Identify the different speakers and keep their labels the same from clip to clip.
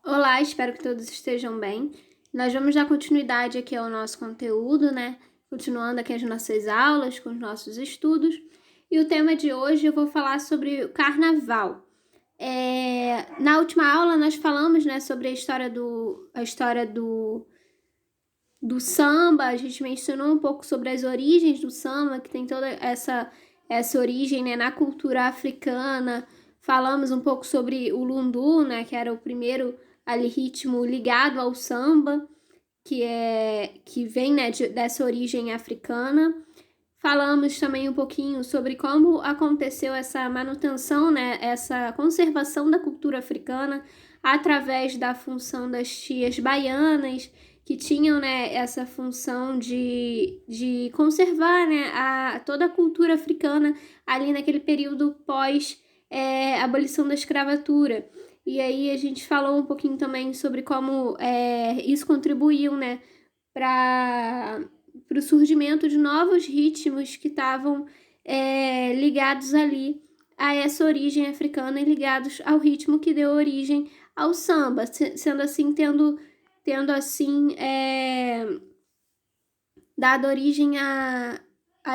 Speaker 1: Olá, espero que todos estejam bem. Nós vamos dar continuidade aqui ao nosso conteúdo, né? Continuando aqui as nossas aulas, com os nossos estudos. E o tema de hoje eu vou falar sobre o carnaval. Na última aula nós falamos, né, sobre a história do samba. A gente mencionou um pouco sobre as origens do samba, que tem toda essa origem, né, na cultura africana. Falamos um pouco sobre o lundu, né, que era o primeiro ali ritmo ligado ao samba, que vem, né, dessa origem africana. Falamos também um pouquinho sobre como aconteceu essa manutenção, né, essa conservação da cultura africana através da função das tias baianas, que tinham, né, essa função de conservar, né, toda a cultura africana ali naquele período pós abolição da escravatura. E aí a gente falou um pouquinho também sobre como isso contribuiu, né, para o surgimento de novos ritmos que estavam ligados ali a essa origem africana e ligados ao ritmo que deu origem ao samba, sendo assim, tendo assim dado origem a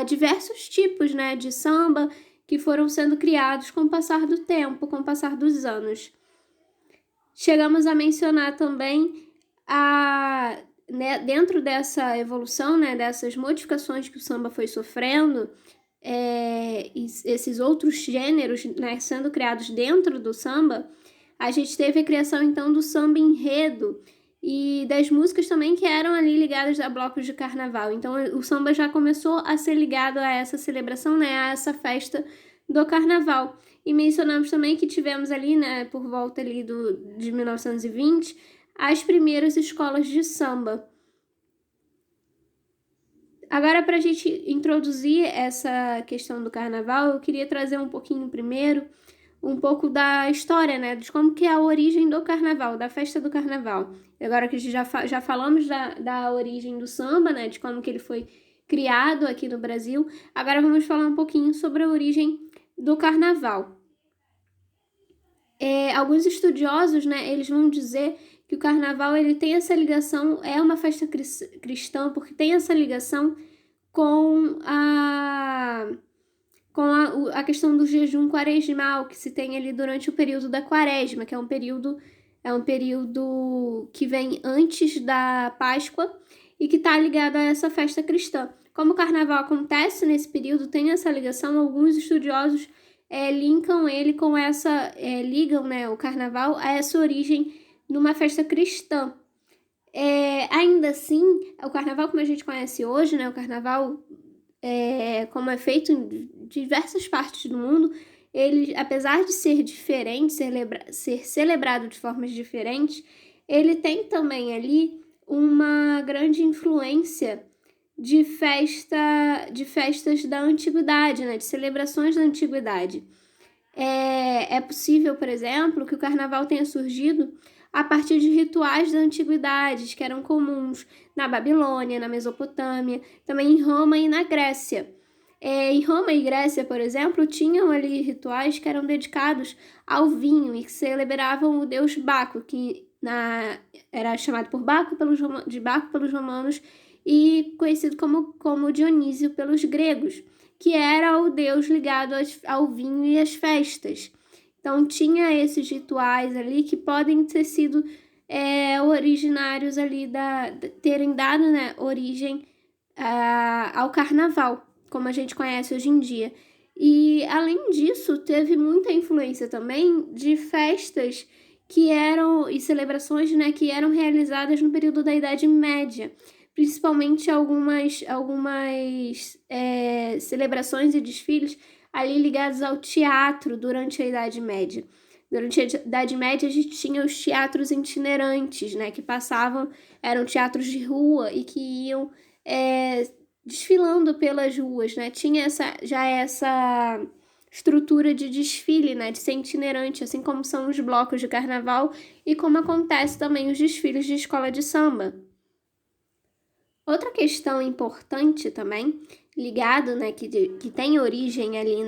Speaker 1: diversos tipos, né, de samba que foram sendo criados com o passar do tempo, com o passar dos anos. Chegamos a mencionar também dentro dessa evolução, né, dessas modificações que o samba foi sofrendo, esses outros gêneros, né, sendo criados dentro do samba, a gente teve a criação então do samba enredo e das músicas também que eram ali ligadas a blocos de carnaval. Então o samba já começou a ser ligado a essa celebração, né, a essa festa do carnaval. E mencionamos também que tivemos ali, né, por volta ali de 1920, as primeiras escolas de samba. Agora, para a gente introduzir essa questão do carnaval, eu queria trazer um pouquinho primeiro, um pouco da história, né, de como que é a origem do carnaval, da festa do carnaval. Agora que a gente já falamos da origem do samba, né, de como que ele foi criado aqui no Brasil, agora vamos falar um pouquinho sobre a origem do carnaval. Alguns estudiosos, né, eles vão dizer que o carnaval ele tem essa ligação, é uma festa cristã, porque tem essa ligação com a questão do jejum quaresmal que se tem ali durante o período da quaresma, que é um período que vem antes da Páscoa e que está ligado a essa festa cristã. Como o carnaval acontece nesse período, tem essa ligação, alguns estudiosos ligam né, o carnaval a essa origem numa festa cristã. Ainda assim, o carnaval como a gente conhece hoje, né, o carnaval como é feito em diversas partes do mundo, ele, apesar de ser diferente, ser celebrado de formas diferentes, ele tem também ali uma grande influência de festas da antiguidade, né, de celebrações da antiguidade. É possível, por exemplo, que o carnaval tenha surgido a partir de rituais da antiguidade, que eram comuns na Babilônia, na Mesopotâmia, também em Roma e na Grécia. Em Roma e Grécia, por exemplo, tinham ali rituais que eram dedicados ao vinho e que celebravam o deus Baco, que era chamado de Baco pelos romanos e conhecido como Dionísio pelos gregos, que era o deus ligado ao vinho e às festas. Então tinha esses rituais ali que podem ter sido originários ali terem dado, né, origem ao carnaval, como a gente conhece hoje em dia. E além disso, teve muita influência também de festas e celebrações, né, que eram realizadas no período da Idade Média, principalmente algumas celebrações e desfiles ali ligados ao teatro durante a Idade Média. Durante a Idade Média, a gente tinha os teatros itinerantes, né, que eram teatros de rua e que iam desfilando pelas ruas, né, tinha essa estrutura de desfile, né, de ser itinerante, assim como são os blocos de carnaval e como acontece também os desfiles de escola de samba. Outra questão importante também, ligado, né, que tem origem ali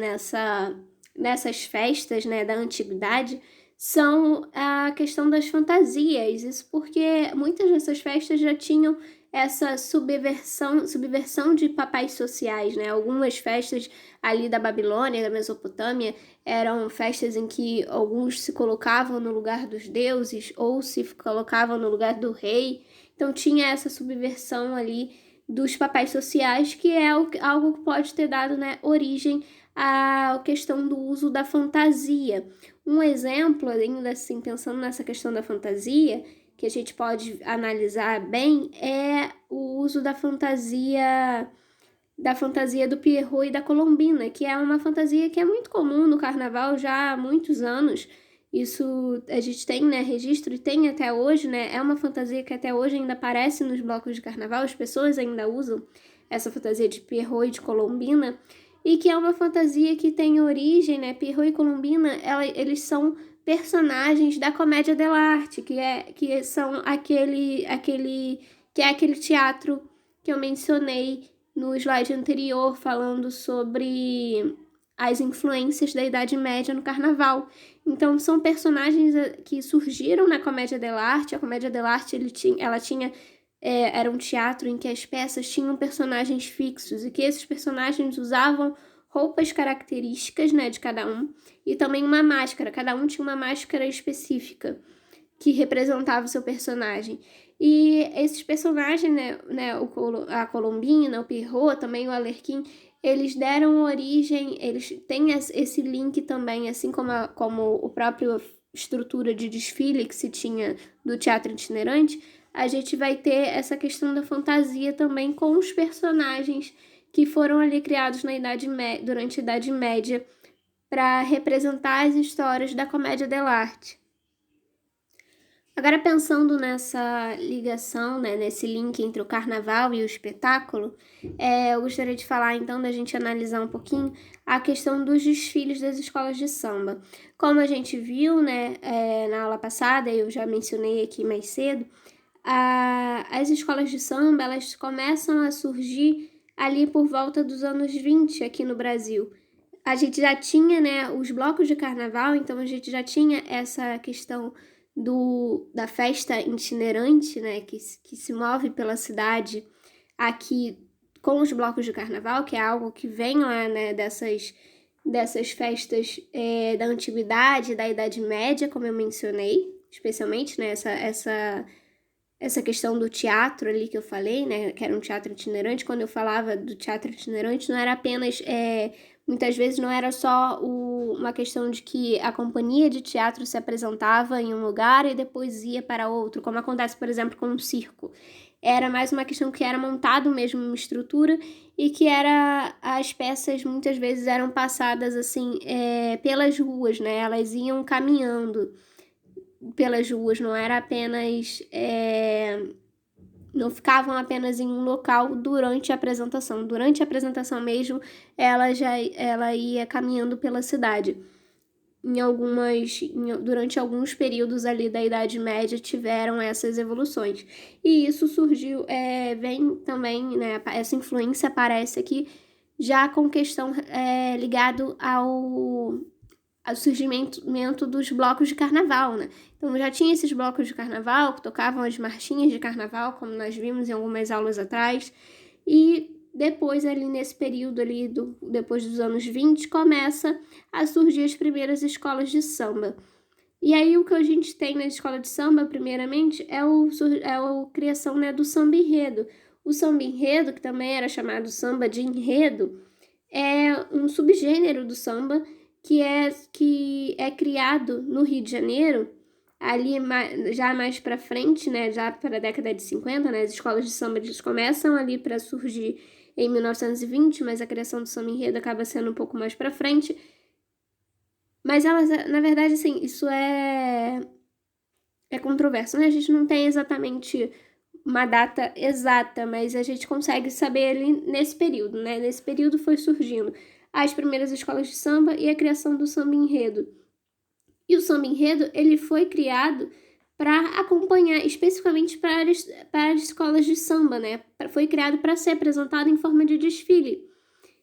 Speaker 1: nessas festas, né, da antiguidade, são a questão das fantasias. Isso porque muitas dessas festas já tinham essa subversão de papéis sociais, né? Algumas festas ali da Babilônia, da Mesopotâmia, eram festas em que alguns se colocavam no lugar dos deuses ou se colocavam no lugar do rei. Então tinha essa subversão ali dos papéis sociais, que é algo que pode ter dado, né, origem à questão do uso da fantasia. Um exemplo, ainda assim, pensando nessa questão da fantasia, que a gente pode analisar bem, é o uso da fantasia do Pierrot e da Colombina, que é uma fantasia que é muito comum no carnaval já há muitos anos. Isso a gente tem, né, registro e tem até hoje, né? É uma fantasia que até hoje ainda aparece nos blocos de carnaval, as pessoas ainda usam essa fantasia de Pierrot e de Colombina, e que é uma fantasia que tem origem, né? Pierrot e Colombina, eles são personagens da comédia dell'arte, que são aquele teatro que eu mencionei no slide anterior, falando sobre as influências da Idade Média no carnaval. Então, são personagens que surgiram na comédia dell'arte. A comédia dell'arte ela tinha era um teatro em que as peças tinham personagens fixos e que esses personagens usavam roupas características, né, de cada um, e também uma máscara. Cada um tinha uma máscara específica que representava o seu personagem. E esses personagens, né a Colombina, o Pierrot, também o Arlequim, eles deram origem, eles têm esse link também, assim como o próprio estrutura de desfile que se tinha do teatro itinerante, a gente vai ter essa questão da fantasia também com os personagens que foram ali criados durante a Idade Média para representar as histórias da comédia dell'arte. Agora, pensando nessa ligação, né, nesse link entre o carnaval e o espetáculo, eu gostaria de falar, então, da gente analisar um pouquinho a questão dos desfiles das escolas de samba. Como a gente viu, né, na aula passada, eu já mencionei aqui mais cedo, as escolas de samba, elas começam a surgir ali por volta dos anos 20 aqui no Brasil. A gente já tinha, né, os blocos de carnaval, então a gente já tinha essa questão da festa itinerante, né, que se move pela cidade aqui com os blocos de carnaval, que é algo que vem lá, né, dessas festas da antiguidade, da Idade Média, como eu mencionei, especialmente, né, essa questão do teatro ali que eu falei, né, que era um teatro itinerante. Quando eu falava do teatro itinerante, não era apenas, muitas vezes não era só uma questão de que a companhia de teatro se apresentava em um lugar e depois ia para outro, como acontece, por exemplo, com um circo. Era mais uma questão que era montado mesmo uma estrutura e que as peças muitas vezes eram passadas assim pelas ruas, né, elas iam caminhando pelas ruas, não era apenas não ficavam apenas em um local durante a apresentação. Durante a apresentação mesmo, ela ia caminhando pela cidade. Durante alguns períodos ali da Idade Média tiveram essas evoluções. E isso surgiu, vem também, né, essa influência aparece aqui já com questão ligado ao surgimento dos blocos de carnaval, né? Então já tinha esses blocos de carnaval que tocavam as marchinhas de carnaval, como nós vimos em algumas aulas atrás, e depois ali nesse período ali, depois dos anos 20, começa a surgir as primeiras escolas de samba. E aí o que a gente tem na escola de samba, primeiramente, é a criação, né, do samba enredo. O samba enredo, que também era chamado samba de enredo, é um subgênero do samba que é criado no Rio de Janeiro, ali já mais para frente, né, já para a década de 50, né, as escolas de samba eles começam ali para surgir em 1920, mas a criação do samba enredo acaba sendo um pouco mais para frente. Mas elas, na verdade, assim, isso é controverso, né? A gente não tem exatamente uma data exata, mas a gente consegue saber ali nesse período, né? Nesse período foi surgindo as primeiras escolas de samba e a criação do samba enredo. E o samba enredo, ele foi criado para acompanhar, especificamente para as escolas de samba, né? Foi criado para ser apresentado em forma de desfile.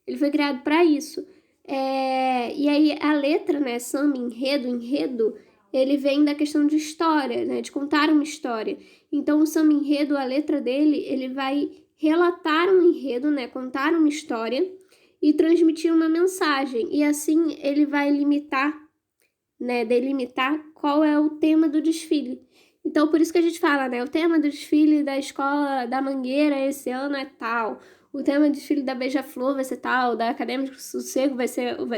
Speaker 1: Ele foi criado para isso. E aí a letra, né? Samba, enredo, ele vem da questão de história, né, de contar uma história. Então, o samba enredo, a letra dele, ele vai relatar um enredo, né, contar uma história e transmitir uma mensagem. E assim ele vai limitar, né, delimitar qual é o tema do desfile. Então, por isso que a gente fala, né, o tema do desfile da Escola da Mangueira esse ano é tal, o tema do desfile da Beija-Flor vai ser tal, da Acadêmica do Sossego vai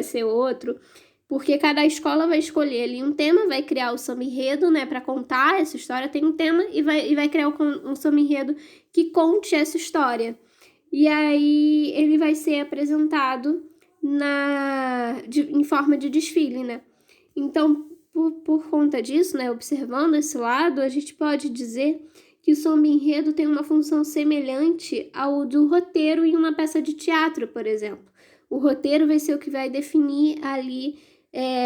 Speaker 1: ser outro, porque cada escola vai escolher ali um tema, vai criar o samba enredo, né, para contar essa história, tem um tema e vai criar um samba enredo que conte essa história. E aí ele vai ser apresentado em forma de desfile, né? Então, por conta disso, né, observando esse lado, a gente pode dizer que o samba enredo tem uma função semelhante ao do roteiro em uma peça de teatro, por exemplo. O roteiro vai ser o que vai definir ali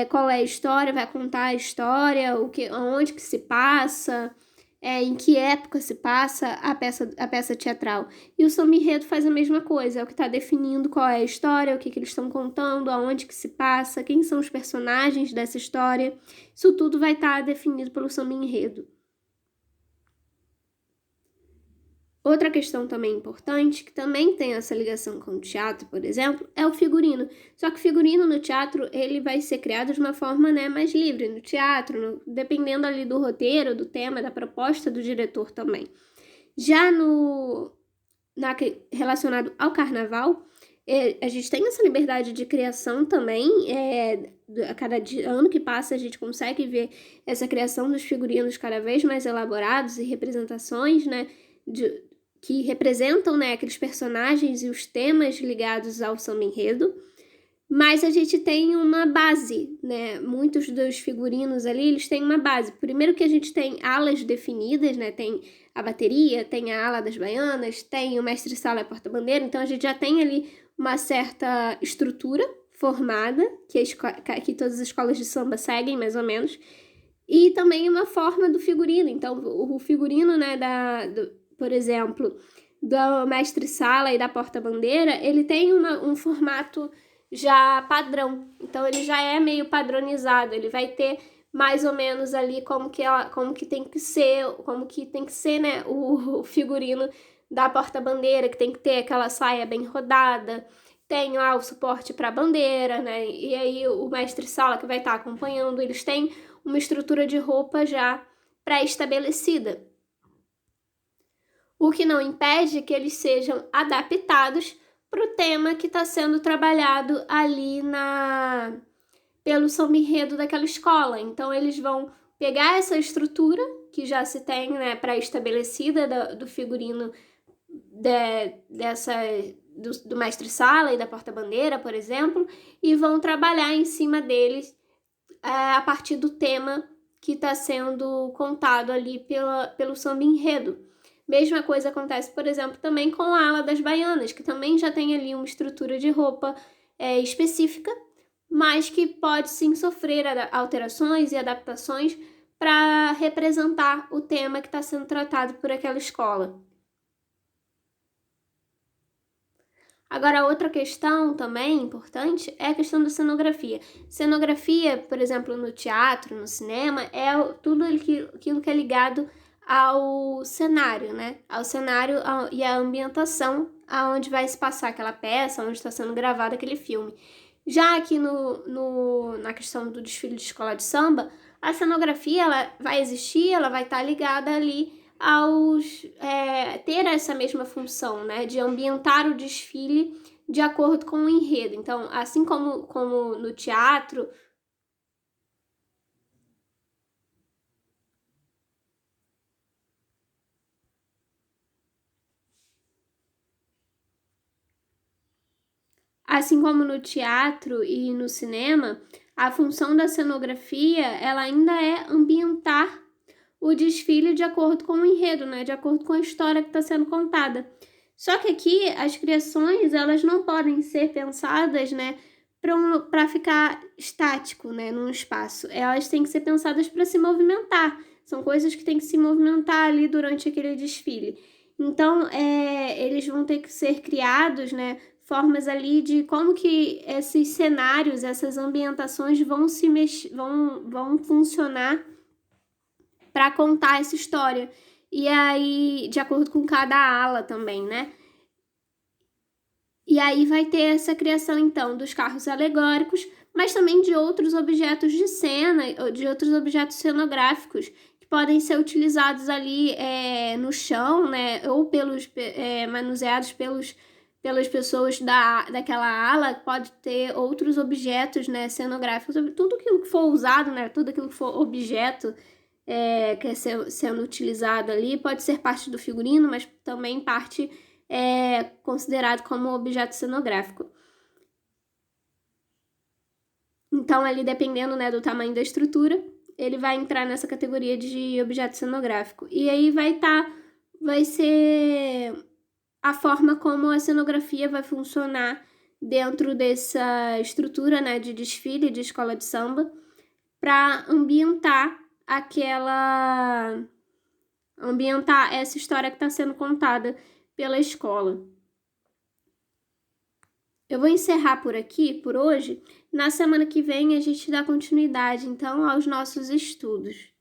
Speaker 1: qual é a história, vai contar a história, onde que se passa, em que época se passa a peça teatral. E o samba enredo faz a mesma coisa, é o que está definindo qual é a história, o que eles estão contando, aonde que se passa, quem são os personagens dessa história. Isso tudo vai estar definido pelo samba enredo. Outra questão também importante, que também tem essa ligação com o teatro, por exemplo, é o figurino. Só que o figurino no teatro, ele vai ser criado de uma forma, né, mais livre. No teatro, dependendo ali do roteiro, do tema, da proposta do diretor também. Já relacionado ao carnaval, a gente tem essa liberdade de criação também. A cada ano que passa, a gente consegue ver essa criação dos figurinos cada vez mais elaborados e representações, né, que representam, né, aqueles personagens e os temas ligados ao samba enredo, mas a gente tem uma base, né, muitos dos figurinos ali, eles têm uma base. Primeiro que a gente tem alas definidas, né, tem a bateria, tem a ala das baianas, tem o mestre-sala e a porta-bandeira, então a gente já tem ali uma certa estrutura formada, que todas as escolas de samba seguem, mais ou menos, e também uma forma do figurino. Então, o figurino, né, por exemplo, do mestre-sala e da porta-bandeira, ele tem um formato já padrão. Então, ele já é meio padronizado. Ele vai ter mais ou menos ali como que tem que ser, né, o figurino da porta-bandeira, que tem que ter aquela saia bem rodada, tem lá o suporte para a bandeira, né? E aí o mestre-sala que vai estar acompanhando, eles têm uma estrutura de roupa já pré-estabelecida. O que não impede que eles sejam adaptados para o tema que está sendo trabalhado ali pelo samba enredo daquela escola. Então, eles vão pegar essa estrutura que já se tem, né, pré-estabelecida do figurino do mestre-sala e da porta-bandeira, por exemplo, e vão trabalhar em cima deles a partir do tema que está sendo contado ali pelo samba enredo. Mesma coisa acontece, por exemplo, também com a ala das baianas, que também já tem ali uma estrutura de roupa específica, mas que pode sim sofrer alterações e adaptações para representar o tema que está sendo tratado por aquela escola. Agora, outra questão também importante é a questão da cenografia. Cenografia, por exemplo, no teatro, no cinema, é tudo aquilo que é ligado ao cenário, né? Ao cenário e à ambientação aonde vai se passar aquela peça, onde está sendo gravado aquele filme. Já aqui na questão do desfile de escola de samba, a cenografia ela vai existir, ela vai estar ligada ali ter essa mesma função, né, de ambientar o desfile de acordo com o enredo. Então, assim como no teatro, e no cinema, a função da cenografia ela ainda é ambientar o desfile de acordo com o enredo, né? De acordo com a história que está sendo contada. Só que aqui as criações elas não podem ser pensadas, né, para ficar estático, né, num espaço. Elas têm que ser pensadas para se movimentar. São coisas que têm que se movimentar ali durante aquele desfile. Então, eles vão ter que ser criados, né, formas ali de como que esses cenários, essas ambientações vão vão funcionar para contar essa história. E aí, de acordo com cada ala também, né? E aí vai ter essa criação, então, dos carros alegóricos, mas também de outros objetos de cena, de outros objetos cenográficos, que podem ser utilizados ali no chão, né? Ou manuseados pelas pessoas daquela ala. Pode ter outros objetos, né, cenográficos, tudo aquilo que for usado, né? Tudo aquilo que for objeto que é sendo utilizado ali, pode ser parte do figurino, mas também parte considerado como objeto cenográfico. Então, ali, dependendo, né, do tamanho da estrutura, ele vai entrar nessa categoria de objeto cenográfico. E aí vai ser a forma como a cenografia vai funcionar dentro dessa estrutura, né, de desfile de escola de samba, para ambientar essa história que está sendo contada pela escola. Eu vou encerrar por aqui, por hoje. Na semana que vem, a gente dá continuidade, então, aos nossos estudos.